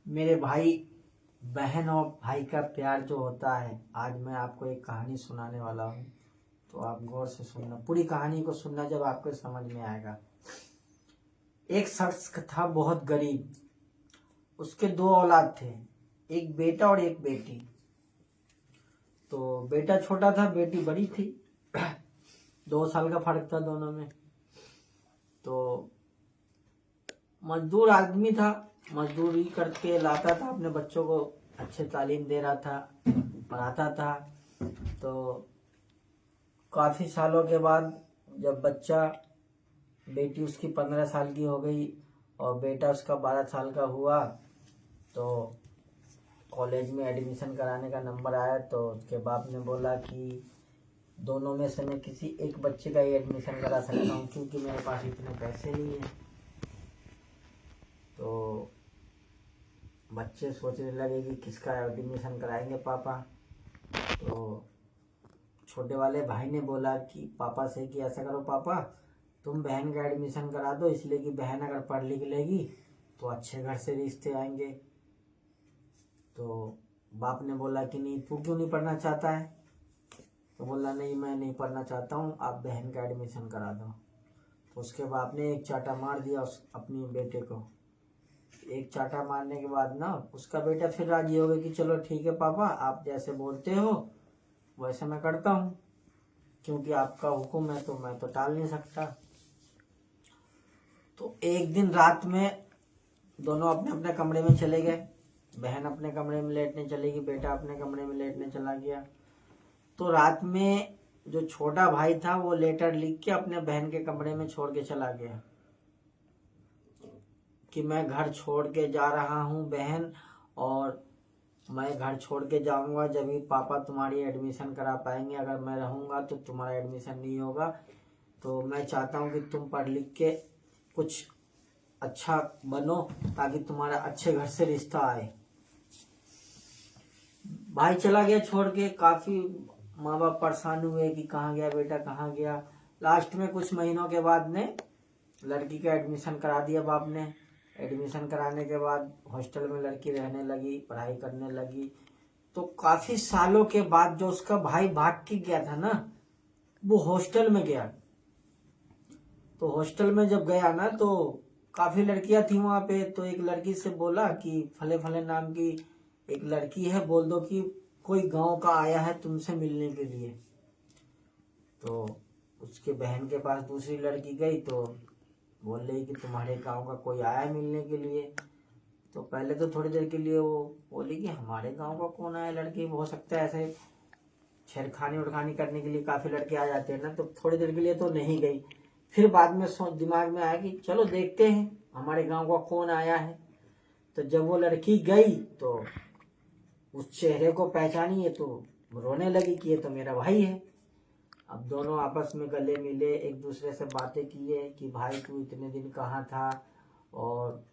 मेरे भाई बहन और भाई का प्यार जो होता है, आज मैं आपको एक कहानी सुनाने वाला हूँ। तो आप गौर से सुनना, पूरी कहानी को सुनना, जब आपको समझ में आएगा। एक शख्स था बहुत गरीब। उसके दो औलाद थे, एक बेटा और एक बेटी। तो बेटा छोटा था, बेटी बड़ी थी। 2 साल का फर्क था दोनों में। तो मजदूर आदमी था, मजदूरी करके लाता था, अपने बच्चों को अच्छे तालीम दे रहा था, पढ़ाता था। तो काफ़ी सालों के बाद जब बेटी उसकी 15 साल की हो गई और बेटा उसका 12 साल का हुआ, तो कॉलेज में एडमिशन कराने का नंबर आया। तो उसके बाप ने बोला कि दोनों में से मैं किसी एक बच्चे का ही एडमिशन करा सकता हूँ, क्योंकि मेरे पास इतने पैसे नहीं हैं। तो बच्चे सोचने लगे कि किसका एडमिशन कराएंगे पापा। तो छोटे वाले भाई ने बोला कि पापा से कि ऐसा करो पापा, तुम बहन का एडमिशन करा दो, इसलिए कि बहन अगर पढ़ लिख लेगी तो अच्छे घर से रिश्ते आएंगे। तो बाप ने बोला कि नहीं, तू क्यों नहीं पढ़ना चाहता है? तो बोला नहीं, मैं नहीं पढ़ना चाहता हूँ, आप बहन का एडमिशन करा दो। तो उसके बाप ने एक चाटा मार दिया अपनी बेटे को। एक चाटा मारने के बाद ना उसका बेटा फिर राजी हो गया कि चलो ठीक है पापा, आप जैसे बोलते हो वैसे मैं करता हूँ, क्योंकि आपका हुक्म है तो मैं तो टाल नहीं सकता। तो एक दिन रात में दोनों अपने अपने कमरे में चले गए। बहन अपने कमरे में लेटने चली गई, बेटा अपने कमरे में लेटने चला गया। तो रात में जो छोटा भाई था वो लेटर लिख के अपने बहन के कमरे में छोड़ के चला गया कि मैं घर छोड़ के जा रहा हूँ बहन, और मैं घर छोड़ के जाऊंगा जब ही पापा तुम्हारी एडमिशन करा पाएंगे। अगर मैं रहूंगा तो तुम्हारा एडमिशन नहीं होगा। तो मैं चाहता हूँ कि तुम पढ़ लिख के कुछ अच्छा बनो, ताकि तुम्हारा अच्छे घर से रिश्ता आए। भाई चला गया छोड़ के। काफी माँ बाप परेशान हुए कि कहाँ गया बेटा, कहाँ गया। लास्ट में कुछ महीनों के बाद ने लड़की का एडमिशन करा दिया बाप ने। एडमिशन कराने के बाद हॉस्टल में लड़की रहने लगी, पढ़ाई करने लगी। तो काफी सालों के बाद जो उसका भाई भाग के गया था ना, वो हॉस्टल में गया। तो हॉस्टल में जब गया ना, तो काफी लड़कियां थी वहां पे। तो एक लड़की से बोला कि फले फले नाम की एक लड़की है, बोल दो कि कोई गांव का आया है तुमसे मिलने के लिए। तो उसके बहन के पास दूसरी लड़की गई तो बोल रही कि तुम्हारे गांव का कोई आया है मिलने के लिए। तो पहले तो थोड़ी देर के लिए वो बोली कि हमारे गांव का कौन आया लड़की, हो सकता है ऐसे छेड़खानी उड़खानी करने के लिए काफी लड़के आ जाते हैं ना। तो थोड़ी देर के लिए तो नहीं गई। फिर बाद में दिमाग में आया कि चलो देखते हैं हमारे गांव का कौन आया है। तो जब वो लड़की गई तो उस चेहरे को पहचानी है, तो रोने लगी कि ये तो मेरा भाई है। अब दोनों आपस में गले मिले, एक दूसरे से बातें किए कि भाई तू इतने दिन कहाँ था और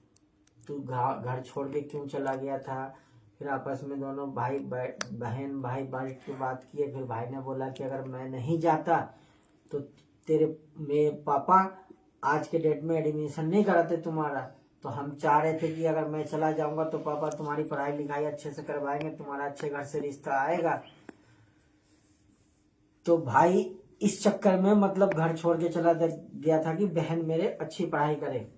तू घर छोड़ के क्यों चला गया था। फिर आपस में दोनों बहन भाई बैठ के बात किए। फिर भाई ने बोला कि अगर मैं नहीं जाता तो मेरे पापा आज के डेट में एडमिशन नहीं कराते तुम्हारा। तो हम चाह रहे थे कि अगर मैं चला जाऊंगा तो पापा तुम्हारी पढ़ाई लिखाई अच्छे से करवाएंगे, तुम्हारा अच्छे घर से रिश्ता आएगा। तो भाई इस चक्कर में मतलब घर छोड़ के चला गया था कि बहन मेरे अच्छी पढ़ाई करे।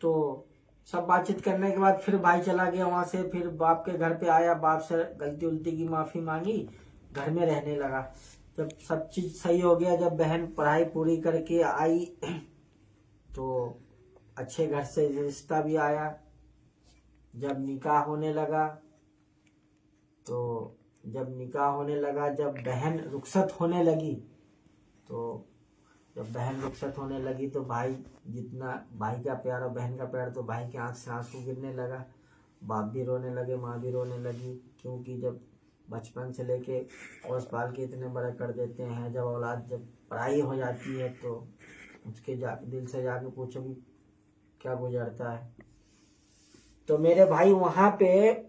तो सब बातचीत करने के बाद फिर भाई चला गया वहां से। फिर बाप के घर पे आया, बाप से गलती उल्टी की माफी मांगी, घर में रहने लगा। जब सब चीज सही हो गया, जब बहन पढ़ाई पूरी करके आई तो अच्छे घर से रिश्ता भी आया। जब निकाह होने लगा जब बहन रुखसत होने लगी, तो जब बहन रुखसत होने लगी तो भाई का प्यार और बहन का प्यार, तो भाई के आंख से आंसू गिरने लगा। बाप भी रोने लगे, माँ भी रोने लगी, क्योंकि जब बचपन से लेके पोस पाल के इतने बड़े कर देते हैं, जब औलाद जब पढ़ाई हो जाती है तो उसके दिल से जाके पूछो कि क्या गुजरता है। तो मेरे भाई वहां पे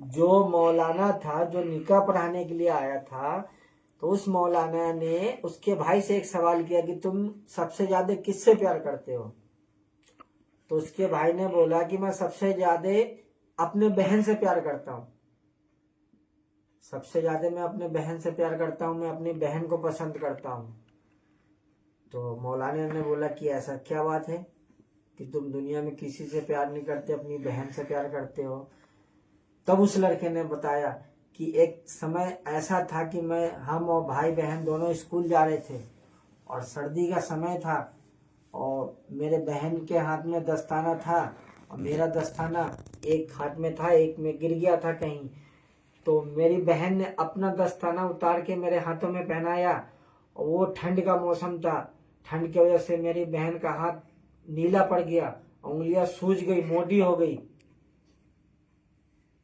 जो मौलाना था, जो निकाह पढ़ाने के लिए आया था, तो उस मौलाना ने उसके भाई से एक सवाल किया कि तुम सबसे ज्यादा किससे प्यार करते हो। तो उसके भाई ने बोला कि मैं सबसे ज्यादा अपने बहन से प्यार करता हूँ, सबसे ज्यादा मैं अपने बहन से प्यार करता हूँ, मैं अपनी बहन को पसंद करता हूँ। तो मौलाना ने बोला कि ऐसा क्या बात है कि तुम दुनिया में किसी से प्यार नहीं करते, अपनी बहन से प्यार करते हो। तब उस लड़के ने बताया कि एक समय ऐसा था कि हम और भाई बहन दोनों स्कूल जा रहे थे और सर्दी का समय था और मेरे बहन के हाथ में दस्ताना था और मेरा दस्ताना एक हाथ में था, एक में गिर गया था कहीं। तो मेरी बहन ने अपना दस्ताना उतार के मेरे हाथों में पहनाया और वो ठंड का मौसम था, ठंड की वजह से मेरी बहन का हाथ नीला पड़ गया, उंगलियां सूज गई, मोटी हो गई।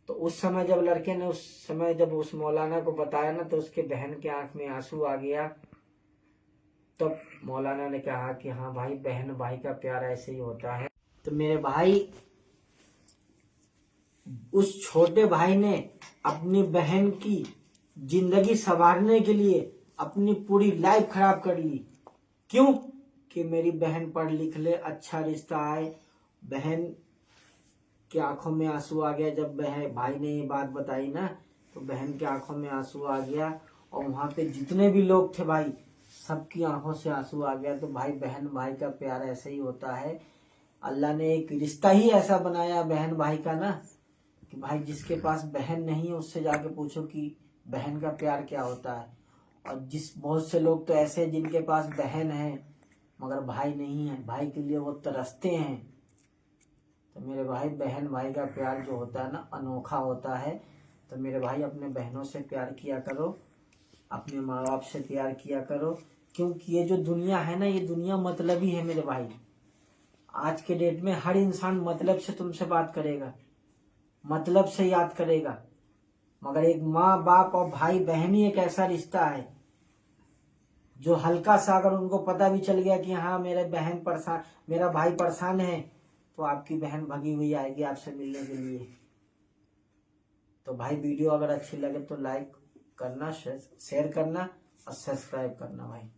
तो उस समय जब लड़के ने जब उस मौलाना को बताया ना, तो उसके बहन के आंख में आंसू आ गया। तब मौलाना ने कहा कि हाँ भाई, बहन भाई का प्यार ऐसे ही होता है। तो मेरे भाई, उस छोटे भाई ने अपनी बहन की जिंदगी संवारने के लिए अपनी पूरी लाइफ खराब कर ली। क्यों? कि मेरी बहन पढ़ लिख ले, अच्छा रिश्ता आए। बहन की आंखों में आंसू आ गया जब भाई ने ये बात बताई ना, तो बहन की आंखों में आंसू आ गया और वहां पे जितने भी लोग थे भाई, सबकी आंखों से आंसू आ गया। तो भाई, बहन भाई का प्यार ऐसे ही होता है। अल्लाह ने एक रिश्ता ही ऐसा बनाया बहन भाई का ना, कि भाई जिसके पास बहन नहीं है उससे जाके पूछो कि बहन का प्यार क्या होता है। और बहुत से लोग तो ऐसे हैं जिनके पास बहन है मगर भाई नहीं है, भाई के लिए वो तरसते हैं। तो मेरे भाई, बहन भाई का प्यार जो होता है ना, अनोखा होता है। तो मेरे भाई, अपने बहनों से प्यार किया करो, अपने माँ बाप से प्यार किया करो, क्योंकि ये जो दुनिया है ना, ये दुनिया मतलबी है मेरे भाई। आज के डेट में हर इंसान मतलब से तुमसे बात करेगा, मतलब से याद करेगा, मगर एक माँ बाप और भाई बहन ही एक ऐसा रिश्ता है जो हल्का सा अगर उनको पता भी चल गया कि हाँ मेरा भाई परेशान है, तो आपकी बहन भगी हुई आएगी आपसे मिलने के लिए। तो भाई, वीडियो अगर अच्छी लगे तो लाइक करना, शेयर करना और सब्सक्राइब करना भाई।